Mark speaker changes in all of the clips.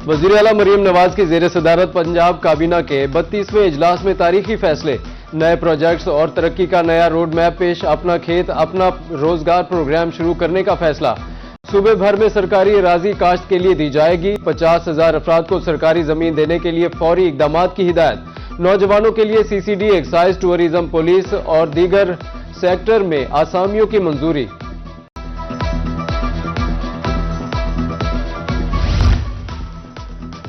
Speaker 1: वज़ीर आला मरीम नवाज की ज़ेर सदारत पंजाब काबीना के 32वें इजलास में तारीखी फैसले, नए प्रोजेक्ट्स और तरक्की का नया रोड मैप पेश, अपना खेत अपना रोजगार प्रोग्राम शुरू करने का फैसला। सूबे भर में सरकारी अराजी काश्त के लिए दी जाएगी। 50,000 अफराद को सरकारी जमीन देने के लिए फौरी इकदामात की हिदायत। नौजवानों के लिए CCD, एक्साइज, टूरिज्म, पुलिस और दीगर सेक्टर में आसामियों की मंजूरी।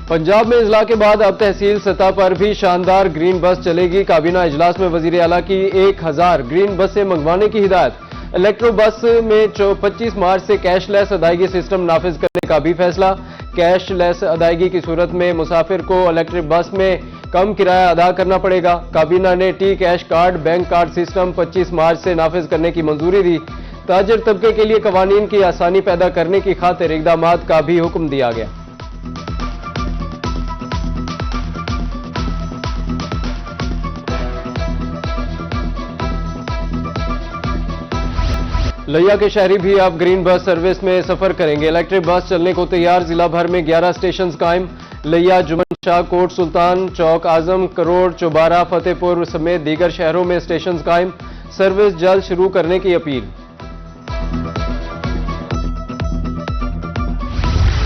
Speaker 1: पंजाब में इजला के बाद अब तहसील सतह पर भी शानदार ग्रीन बस चलेगी। काबीना इजलास में वजीर आला की 1000 ग्रीन बसें मंगवाने की हिदायत। इलेक्ट्रो बस में 25 मार्च से कैशलेस अदायगी सिस्टम नाफिज करने का भी फैसला। कैशलेस अदायगी की सूरत में मुसाफिर को इलेक्ट्रिक बस में कम किराया अदा करना पड़ेगा। काबीना ने T cash card, bank card system 25 मार्च से नाफिज करने की मंजूरी दी। ताजिर तबके के लिए कवानीन की आसानी पैदा करने की खातिर इकदामात का भी हुक्म दिया गया। लिया के शहरी भी अब ग्रीन बस सर्विस में सफर करेंगे। इलेक्ट्रिक बस चलने को तैयार। जिला भर में 11 स्टेशन कायम। लिया, जुम्मन शाह, कोट सुल्तान, चौक आजम, करोड़, चौबारा, फतेहपुर समेत दीगर शहरों में स्टेशन कायम। सर्विस जल्द शुरू करने की अपील।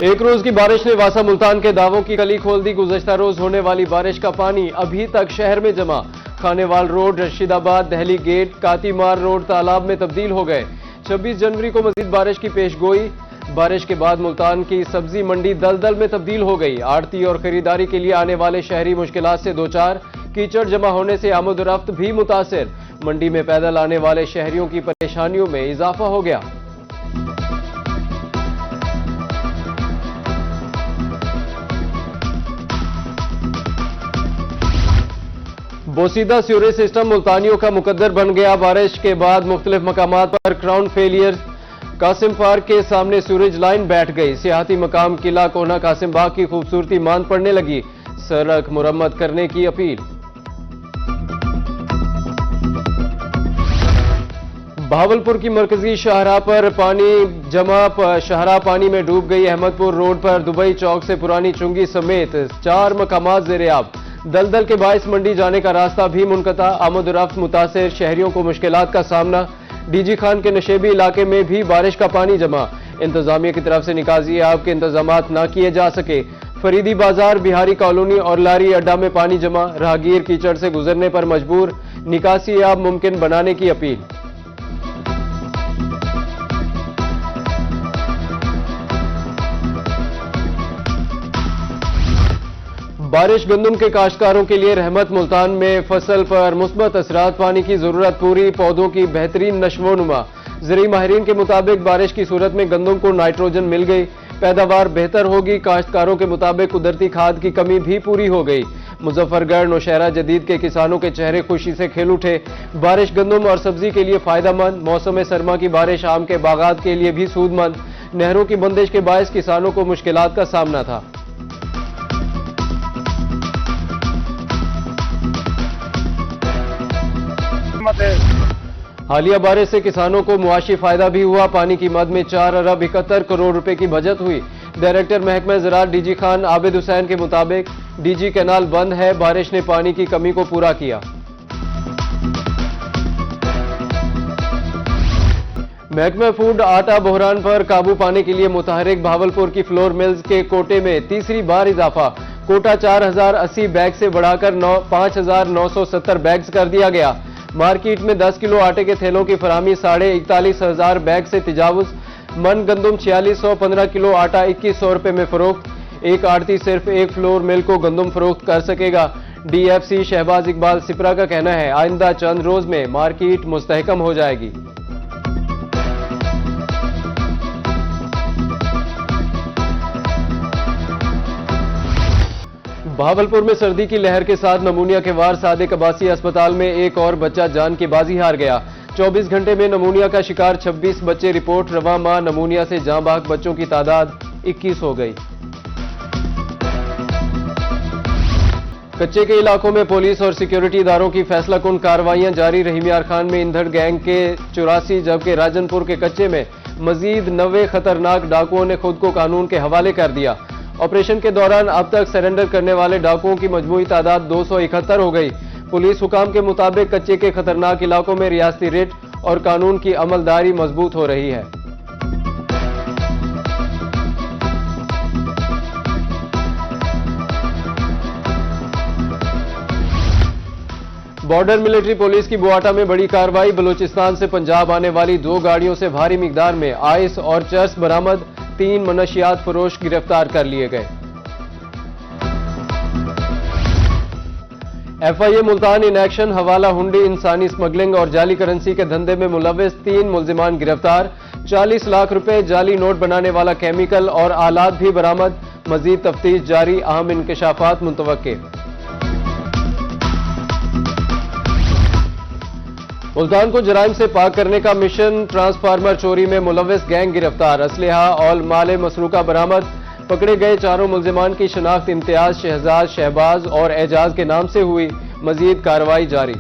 Speaker 1: एक रोज की बारिश ने वासा मुल्तान के दावों की कली खोल दी। गुज़श्ता रोज होने वाली बारिश का पानी अभी तक शहर में जमा। Khanewal road, Rashidabad, Delhi gate, कातीमार road तालाब में तब्दील हो गए। 26 जनवरी को मजीद बारिश की पेशगोई। बारिश के बाद मुल्तान की सब्जी मंडी दलदल में तब्दील हो गई। आड़ती और खरीदारी के लिए आने वाले शहरी मुश्किलात से दो चार। कीचड़ जमा होने से आमदोरफ्त भी मुतासिर। मंडी में पैदल आने वाले शहरियों की परेशानियों में इजाफा हो गया। बोसीदा सीवरेज सिस्टम मुल्तानियों का मुकद्दर बन गया। बारिश के बाद मुख्तलिफ मकामात पर ग्राउंड फेलियर। कासिम पार्क के सामने सीवरेज लाइन बैठ गई। सियाहती मकाम किला कोना कासिम बाग की खूबसूरती मांद पड़ने लगी। सड़क मुरम्मत करने की अपील। भावलपुर की मरकजी शाहराह पर पानी जमा, शाहराह पानी में डूब गई। अहमदपुर रोड पर दुबई चौक से पुरानी चुंगी समेत 4 मकामात ज़ेर-ए-आब। दलदल के बायस मंडी जाने का रास्ता भी मुनक़ता। आमद-ओ-रफ्त मुतासिर, शहरियों को मुश्किलात का सामना। डीजी खान के नशेबी इलाके में भी बारिश का पानी जमा। इंतजामिया की तरफ से निकासी आब के इंतजामात न किए जा सके। फरीदी बाजार, बिहारी कॉलोनी और लारी अड्डा में पानी जमा। राहगीर कीचड़ से गुजरने पर मजबूर। निकासी आब मुमकिन बनाने की अपील। बारिश गंदम के काश्तकारों के लिए रहमत। मुल्तान में फसल पर मुस्बत असरात। पानी की जरूरत पूरी। पौधों की बेहतरीन नशोनुमा। ज़रूरी माहिरीन के मुताबिक बारिश की सूरत में गंदम को नाइट्रोजन मिल गई। पैदावार बेहतर होगी। काश्तकारों के मुताबिक कुदरती खाद की कमी भी पूरी हो गई। मुजफ्फरगढ़, नौशहरा जदीद के किसानों के चेहरे खुशी से खिल उठे। बारिश गंदम और सब्जी के लिए फायदेमंद। मौसम सरमा की बारिश आम के बागात के लिए भी सूदमंद। नहरों की बंदिश के बायस किसानों को मुश्किलात का सामना था। हालिया बारिश से किसानों को मुआशी फायदा भी हुआ। पानी की मद में 4 अरब 71 करोड़ रुपए की बचत हुई। डायरेक्टर महकमा ज़राअत डीजी खान आबिद हुसैन के मुताबिक डीजी कैनाल बंद है। बारिश ने पानी की कमी को पूरा किया। महकमा फूड आटा बहरान पर काबू पाने के लिए मुतहरिक। भावलपुर की फ्लोर मिल्स के कोटे में तीसरी बार इजाफा। कोटा 4080 बैग से बढ़ाकर 5970 बैग्स कर दिया गया। मार्केट में 10 किलो आटे के थैलों की फराहमी 41,500 बैग से तजावुज। मन गंदम 4600, 15 किलो आटा 2100 रुपए में फरोख्त। एक आड़ती सिर्फ एक फ्लोर मिल को गंदम फरोख्त कर सकेगा। DFC शहबाज इकबाल सिपरा का कहना है आइंदा चंद रोज में मार्केट मुस्तहकम हो जाएगी। भावलपुर में सर्दी की लहर के साथ नमूनिया के वार सादिक अब्बासी अस्पताल में एक और बच्चा जान की बाजी हार गया। 24 घंटे में नमूनिया का शिकार 26 बच्चे रिपोर्ट। रवां माह नमूनिया से जां बहक बच्चों की तादाद 21 हो गई। कच्चे के इलाकों में पुलिस और सिक्योरिटी इदारों की फैसला कुन कार्रवाइयां जारी। रहीमियार खान में इंधड़ गैंग के 84, जबकि राजनपुर के कच्चे में मजीद 90 खतरनाक डाकुओं ने खुद को कानून के हवाले कर दिया। ऑपरेशन के दौरान अब तक सरेंडर करने वाले डाकुओं की मजमूई तादाद 271 हो गई। पुलिस हुकाम के मुताबिक कच्चे के खतरनाक इलाकों में रियासती रिट और कानून की अमलदारी मजबूत हो रही है। बॉर्डर मिलिट्री पुलिस की बुआटा में बड़ी कार्रवाई। बलूचिस्तान से पंजाब आने वाली 2 गाड़ियों से भारी मिकदार में आइस और चर्स बरामद। 3 मनशियात फरोश गिरफ्तार कर लिए गए। FIA Multan in action. हवाला हुंडी, इंसानी स्मगलिंग और जाली करेंसी के धंधे में मुलविस 3 मुल्जिमान गिरफ्तार। 40 लाख रुपए जाली नोट बनाने वाला केमिकल और आलात भी बरामद। मजीद तफ्तीश जारी। अहम इंकशाफात मुतवक्के। मुल्तान को जराइम से पाक करने का मिशन। ट्रांसफार्मर चोरी में मुलविस गैंग गिरफ्तार। असलहा और माल मसरूका बरामद। पकड़े गए 4 मुल्जिमान की शनाख्त इम्तियाज, शहजाद, शहबाज और एजाज के नाम से हुई। मजीद कार्रवाई जारी।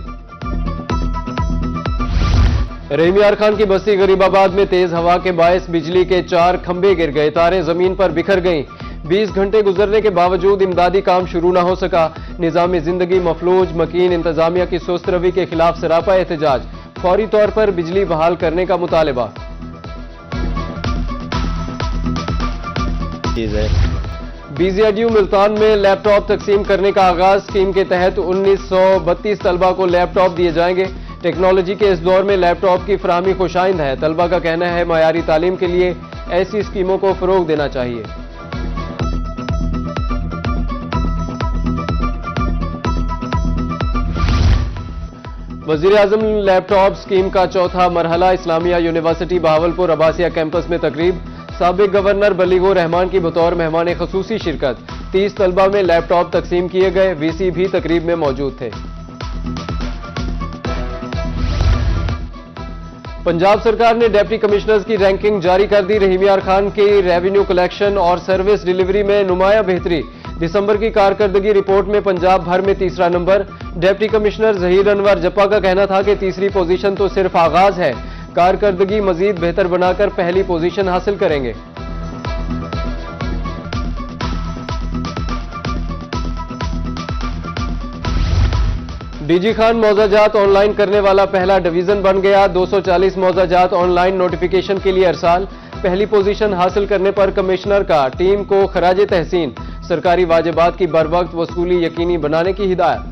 Speaker 1: रहीम यार खान की बस्ती गरीबाबाद में तेज हवा के बायस बिजली के 4 खंभे गिर गए। तारें जमीन पर बिखर गईं। 20 घंटे गुजरने के बावजूद इमदादी काम शुरू न हो सका। निजामी जिंदगी मफलूज। मकीन इंतजामिया की सुस्त रवि के खिलाफ सरापा एहतजाज। फौरी तौर पर बिजली बहाल करने का मुतालबा। BZU मुल्तान में लैपटॉप तकसीम करने का आगाज। स्कीम के तहत 1932 तलबा को लैपटॉप दिए जाएंगे। टेक्नोलॉजी के इस दौर में लैपटॉप की फराहमी खुशाइंद है। तलबा का कहना है मयारी तालीम के लिए ऐसी स्कीमों को फरोग देना चाहिए। वजीर आजम लैपटॉप स्कीम का चौथा मरहला। इस्लामिया यूनिवर्सिटी बहावलपुर अब्बासिया कैंपस में तकरीब। साबिक गवर्नर बलीगुर रहमान की बतौर मेहमान खसूसी शिरकत। 30 तलबा में लैपटॉप तकसीम किए गए। VC भी तकरीब में मौजूद थे। पंजाब सरकार ने डिप्टी कमिश्नर्स की रैंकिंग जारी कर दी। रहीम यार खान की रेवेन्यू कलेक्शन और सर्विस डिलीवरी में नुमाया बेहतरी। दिसंबर की कारकर्दगी रिपोर्ट में पंजाब भर में तीसरा नंबर। डिप्टी कमिश्नर जहीर अनवर जप्पा का कहना था कि तीसरी पोजीशन तो सिर्फ आगाज है, कारकर्दगी मजीद बेहतर बनाकर पहली पोजीशन हासिल करेंगे। DG खान मौजाजात ऑनलाइन करने वाला पहला डिवीजन बन गया। 240 मौजाजात ऑनलाइन नोटिफिकेशन के लिए अरसाल। पहली पोजीशन हासिल करने पर कमिश्नर का टीम को खराजे तहसीन। सरकारी वाजिबात की बरवक्त वसूली यकीनी बनाने की हिदायत।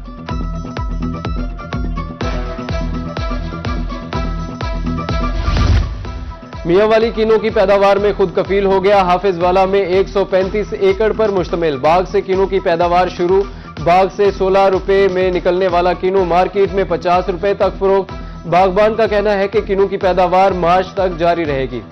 Speaker 1: मियांवाली कीनों की पैदावार में खुद कफील हो गया। हाफिजवाला में 135 एकड़ पर मुश्तमिल बाग से कीनों की पैदावार शुरू। बाग से 16 रुपए में निकलने वाला कीनू मार्केट में 50 रुपए तक फरोख्त। बागबान का कहना है कि कीनू की पैदावार मार्च तक जारी रहेगी।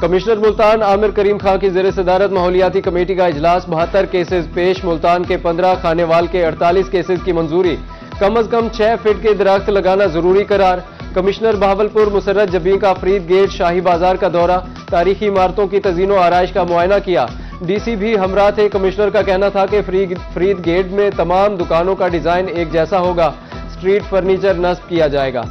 Speaker 1: कमिश्नर मुल्तान आमिर करीम खां की ज़ेर सदारत माहौलियाती कमेटी का इजलास। 72 केसेस पेश। मुल्तान के 15, खानेवाल के 48 केसेस की मंजूरी। कम अज कम 6 फीट के दरख्त लगाना जरूरी करार। कमिश्नर बहावलपुर मुसर्रत जबीं का फरीद गेट शाही बाजार का दौरा। तारीखी इमारतों की तज़ीनो आराइश का मुआयना किया। DC भी हमरा थे। कमिश्नर का कहना था कि फरीद गेट में तमाम दुकानों का डिजाइन एक जैसा होगा। स्ट्रीट फर्नीचर नस्ब किया जाएगा।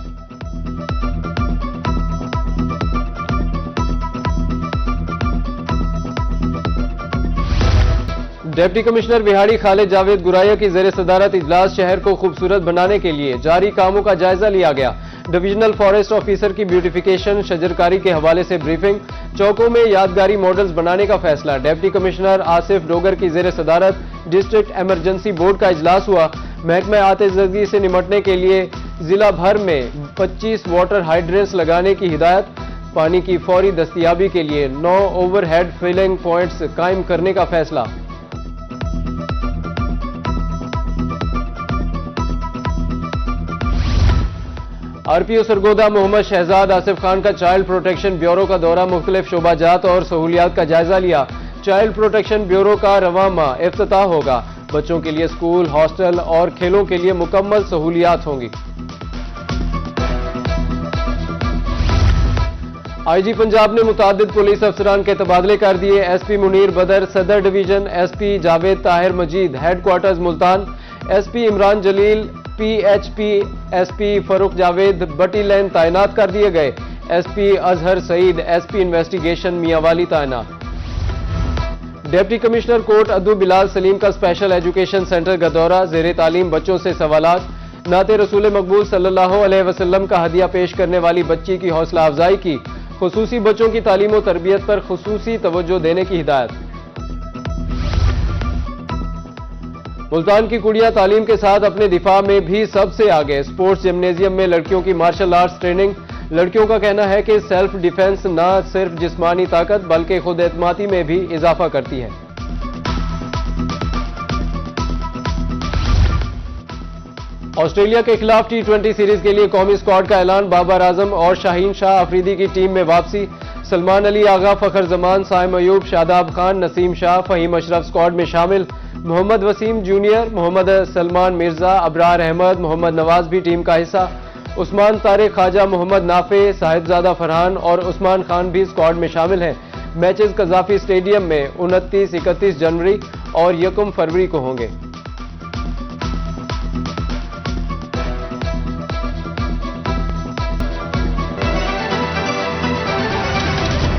Speaker 1: डिप्टी कमिश्नर बिहाड़ी खालिद जावेद गुराया की ज़ेर सदारत इजलास। शहर को खूबसूरत बनाने के लिए जारी कामों का जायजा लिया गया। डिविजनल फॉरेस्ट ऑफिसर की ब्यूटिफिकेशन शजरकारी के हवाले से ब्रीफिंग। चौकों में यादगारी मॉडल्स बनाने का फैसला। डिप्टी कमिश्नर आसिफ डोगर की ज़ेर सदारत डिस्ट्रिक्ट एमरजेंसी बोर्ड का इजलास हुआ। महकमा आतिशबाजी से निपटने के लिए जिला भर में 25 वाटर हाइड्रेंट्स लगाने की हिदायत। पानी की फौरी दस्तयाबी के लिए 9 ओवरहेड फिलिंग पॉइंट्स कायम करने का फैसला। RPO सरगोदा मोहम्मद शहजाद आसिफ खान का चाइल्ड प्रोटेक्शन ब्यूरो का दौरा। मुख्तलिफ शोबाजात और सहूलियात का जायजा लिया। चाइल्ड प्रोटेक्शन ब्यूरो का रवां माह इफ्तिताह होगा। बच्चों के लिए स्कूल, हॉस्टल और खेलों के लिए मुकम्मल सहूलियात होंगी। IG पंजाब ने मुतादिद पुलिस अफसरान के तबादले कर दिए। SP Munir Badar Sadar division, SP Javed Tahir Majeed headquarters Multan, SP Imran Jaleel PHP SP Farooq Javed बटी लैन तैनात कर दिए गए। SP Azhar Saeed, SP investigation Mianwali तैनात। Deputy commissioner court Abdul Bilal Saleem का स्पेशल एजुकेशन सेंटर का दौरा, ज़ेरे तालीम बच्चों से सवालात, नाते रसूल मकबूल सल्लल्लाहु अलैहि वसल्लम का हदिया पेश करने वाली बच्ची की हौसला अफजाई की, खुसूसी बच्चों की तालीम और तरबियत पर खुसूसी तवज्जो देने की हिदायत। मुल्तान की कुड़ियां तालीम के साथ अपने दिफा में भी सबसे आगे, स्पोर्ट्स जिम्नेजियम में लड़कियों की मार्शल आर्ट्स ट्रेनिंग। लड़कियों का कहना है कि सेल्फ डिफेंस न सिर्फ जिस्मानी ताकत बल्कि खुद एतमादी में भी इजाफा करती है। ऑस्ट्रेलिया के खिलाफ T20 सीरीज के लिए कौमी स्क्वाड का ऐलान, बाबर आजम और शाहीन शाह अफरीदी की टीम में वापसी। सलमान अली आगा, फखर जमान, साइम अयूब, शादाब खान, नसीम शाह, फहीम अशरफ स्क्वाड में शामिल। मोहम्मद वसीम जूनियर, मोहम्मद सलमान मिर्जा, अबरार अहमद, मोहम्मद नवाज भी टीम का हिस्सा। उस्मान तारिक, ख्वाजा मोहम्मद नाफे, साहिबजादा फरहान और उस्मान खान भी स्क्वाड में शामिल हैं। मैचेस कजाफी स्टेडियम में 29, 31 जनवरी और 1 फरवरी को होंगे।